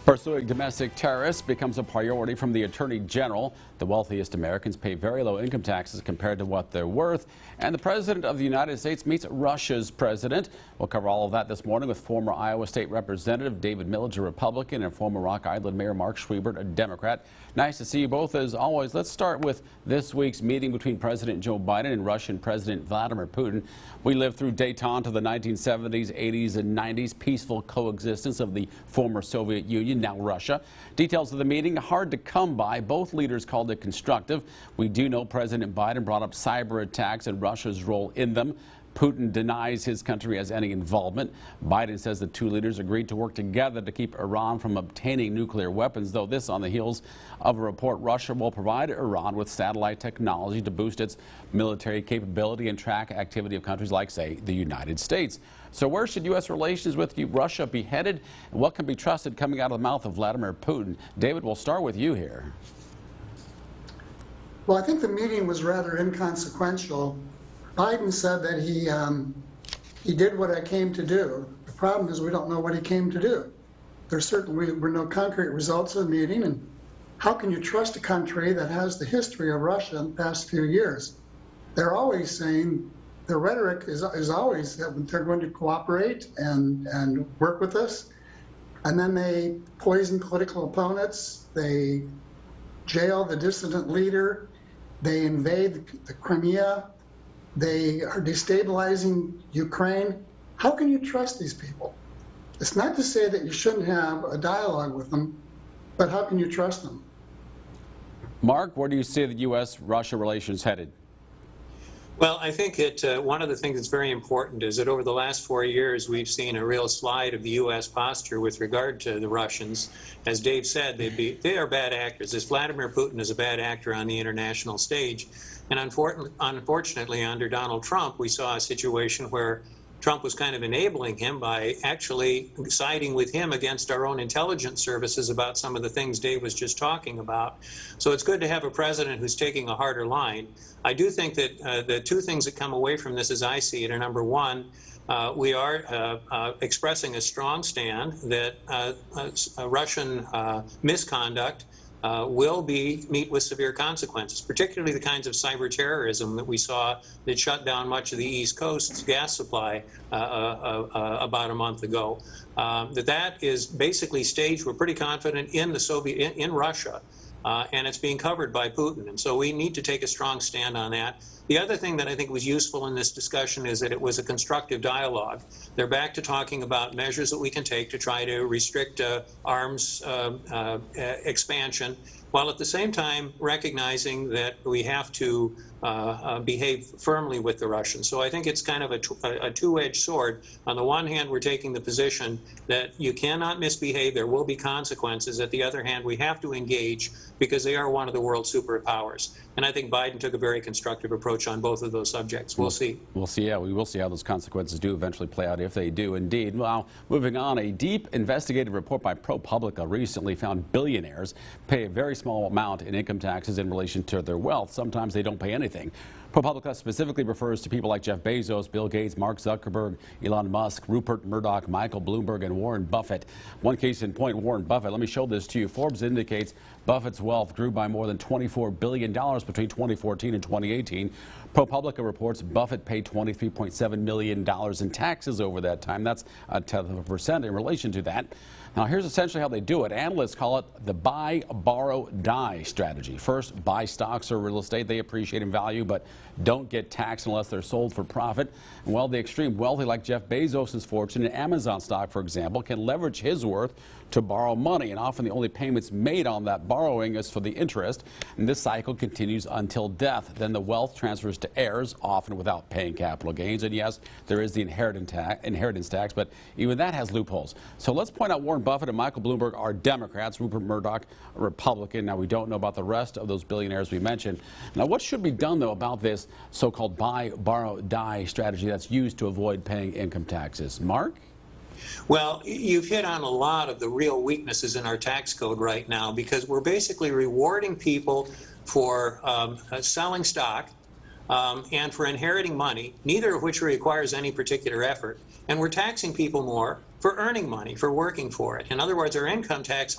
Pursuing domestic terrorists becomes a priority from the Attorney General. The wealthiest Americans pay very low income taxes compared to what they're worth. And the President of the United States meets Russia's president. We'll cover all of that this morning with former Iowa State Representative David Millage, a Republican, and former Rock Island Mayor Mark Schwiebert, a Democrat. Nice to see you both as always. Let's start with this week's meeting between President Joe Biden and Russian President Vladimir Putin. We lived through détente of the 1970s, 80s, and 90s, peaceful coexistence of the former Soviet Union, now Russia. Details of the meeting hard to come by. Both leaders called it constructive. We do know President Biden brought up cyber attacks and Russia's role in them. Putin denies his country has any involvement. Biden says the two leaders agreed to work together to keep Iran from obtaining nuclear weapons, though this on the heels of a report Russia will provide Iran with satellite technology to boost its military capability and track activity of countries like, say, the United States. So where should U.S. relations with Russia be headed, and what can be trusted coming out of the mouth of Vladimir Putin? David, we'll start with you here. Well, I think the meeting was rather inconsequential. Biden said that he did what I came to do. The problem is we don't know what he came to do. There certainly were no concrete results of the meeting, and how can you trust a country that has the history of Russia in the past few years? They're always saying, their rhetoric is always that they're going to cooperate and work with us, and then they poison political opponents, they jail the dissident leader, they invade the Crimea, they are destabilizing Ukraine. How can you trust these people? It's not to say that you shouldn't have a dialogue with them, but how can you trust them? Mark, where do you see the U.S.-Russia relations headed? Well, I think that one of the things that's very important is that over the last 4 years, we've seen a real slide of the U.S. posture with regard to the Russians. As Dave said, they are bad actors. This Vladimir Putin is a bad actor on the international stage. And unfortunately, under Donald Trump, we saw a situation where Trump was kind of enabling him by actually siding with him against our own intelligence services about some of the things Dave was just talking about. So it's good to have a president who's taking a harder line. I do think that the two things that come away from this, as I see it, are number one, we are expressing a strong stand that Russian misconduct will meet with severe consequences, particularly the kinds of cyber terrorism that we saw that shut down much of the East Coast's gas supply about a month ago. That is basically staged. We're pretty confident in in Russia, and it's being covered by Putin. And so we need to take a strong stand on that. The other thing that I think was useful in this discussion is that it was a constructive dialogue. They're back to talking about measures that we can take to try to restrict arms expansion, while at the same time recognizing that we have to behave firmly with the Russians. So I think it's kind of a two-edged sword. On the one hand, we're taking the position that you cannot misbehave, there will be consequences. At the other hand, we have to engage because they are one of the world superpowers. And I think Biden took a very constructive approach on both of those subjects. We'll see. We'll see, yeah. We will see how those consequences do eventually play out, if they do indeed. Well, moving on, a deep investigative report by PUBLICA recently found billionaires pay a very small amount in income taxes in relation to their wealth. Sometimes they don't pay anything. PUBLICA specifically refers to people like Jeff Bezos, Bill Gates, Mark Zuckerberg, Elon Musk, Rupert Murdoch, Michael Bloomberg, and Warren Buffett. One case in point, Warren Buffett. Let me show this to you. Forbes indicates Buffett's wealth grew by more than $24 billion between 2014 and 2018. PUBLICA reports Buffett paid $23.7 million in taxes over that time. That's a 10% in relation to that. Now, here's essentially how they do it. Analysts call it the buy, borrow, die strategy. First, buy stocks or real estate. They appreciate in value, but don't get taxed unless they're sold for profit. And while the extreme wealthy, like Jeff Bezos' fortune in Amazon stock, for example, can leverage his worth to borrow money, and often the only payments made on that borrowing is for the interest. And this cycle continues until death. Then the wealth transfers to heirs, often without paying capital gains. And yes, there is the inheritance tax, but even that has loopholes. So let's point out Warren Buffett and Michael Bloomberg are Democrats, Rupert Murdoch a Republican. Now, we don't know about the rest of those billionaires we mentioned. Now, what should be done, though, about this so-called buy, borrow, die strategy that's used to avoid paying income taxes? Mark? Well, you've hit on a lot of the real weaknesses in our tax code right now, because we're basically rewarding people for selling stock and for inheriting money, neither of which requires any particular effort. And we're taxing people more for earning money, for working for it. In other words, our income taxes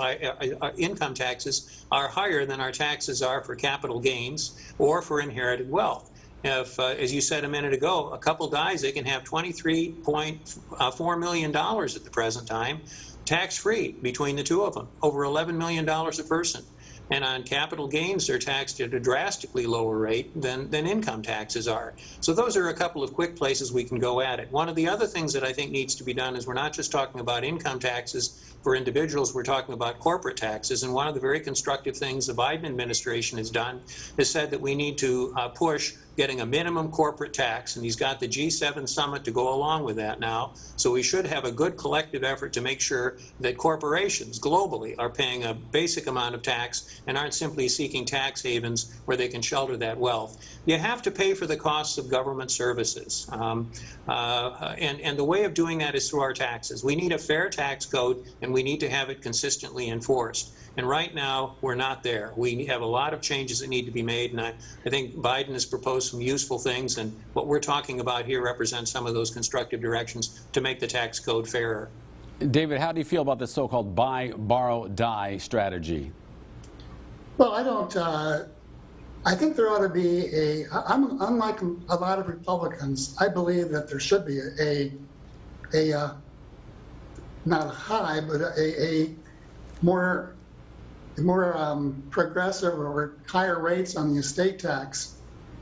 are higher than our taxes are for capital gains or for inherited wealth. If, as you said a minute ago, a couple dies, they can have $23.4 million at the present time, tax-free between the two of them, over $11 million a person. And on capital gains, they're taxed at a drastically lower rate than income taxes are. So those are a couple of quick places we can go at it. One of the other things that I think needs to be done is we're not just talking about income taxes for individuals, we're talking about corporate taxes. And one of the very constructive things the Biden administration has done is said that we need to push getting a minimum corporate tax, and he's got the G7 summit to go along with that now. So we should have a good collective effort to make sure that corporations globally are paying a basic amount of tax and aren't simply seeking tax havens where they can shelter that wealth. You have to pay for the costs of government services. And the way of doing that is through our taxes. We need a fair tax code, and we need to have it consistently enforced. And right now, we're not there. We have a lot of changes that need to be made, and I think Biden has proposed some useful things, and what we're talking about here represents some of those constructive directions to make the tax code fairer. David, how do you feel about this so-called buy, borrow, die strategy? Well, I don't. I think there ought to be unlike a lot of Republicans, I believe that there should be not a high, but a more progressive or higher rates on the estate tax.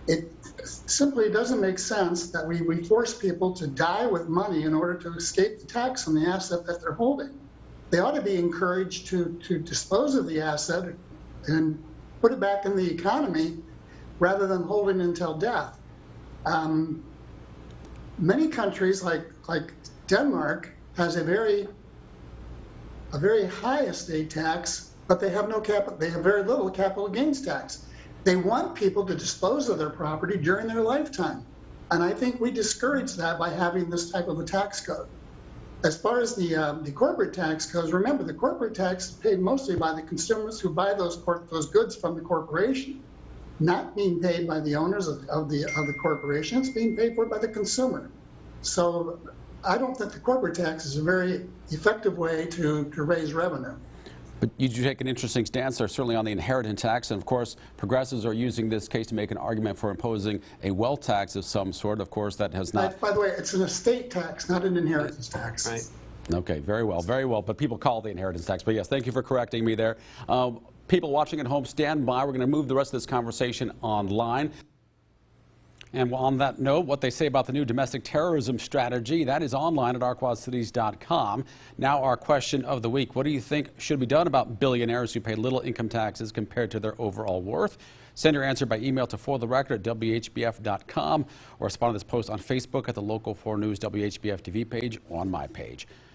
It simply doesn't make sense that we force people to die with money in order to escape the tax on the asset that they're holding. They ought to be encouraged to dispose of the asset and put it back in the economy rather than holding it until death. Many countries like Denmark has a very high estate tax, but they have very little capital gains tax. They want people to dispose of their property during their lifetime. And I think we discourage that by having this type of a tax code. As far as the corporate tax goes, remember the corporate tax is paid mostly by the consumers who buy those goods from the corporation, not being paid by the owners of the corporation. It's being paid for by the consumer. So I don't think the corporate tax is a very effective way to raise revenue. But you do take an interesting stance there, certainly on the inheritance tax. And of course, progressives are using this case to make an argument for imposing a wealth tax of some sort. Of course, that has not. By the way, it's an estate tax, not an inheritance tax. Right. Okay, very well, very well. But people call it the inheritance tax. But yes, thank you for correcting me there. People watching at home, stand by. We're going to move the rest of this conversation online. And on that note, what they say about the new domestic terrorism strategy, that is online at ourquadcities.com. Now our question of the week, what do you think should be done about billionaires who pay little income taxes compared to their overall worth? Send your answer by email to fortherecord@whbf.com or respond to this post on Facebook at the Local 4 News WHBF TV page or on my page.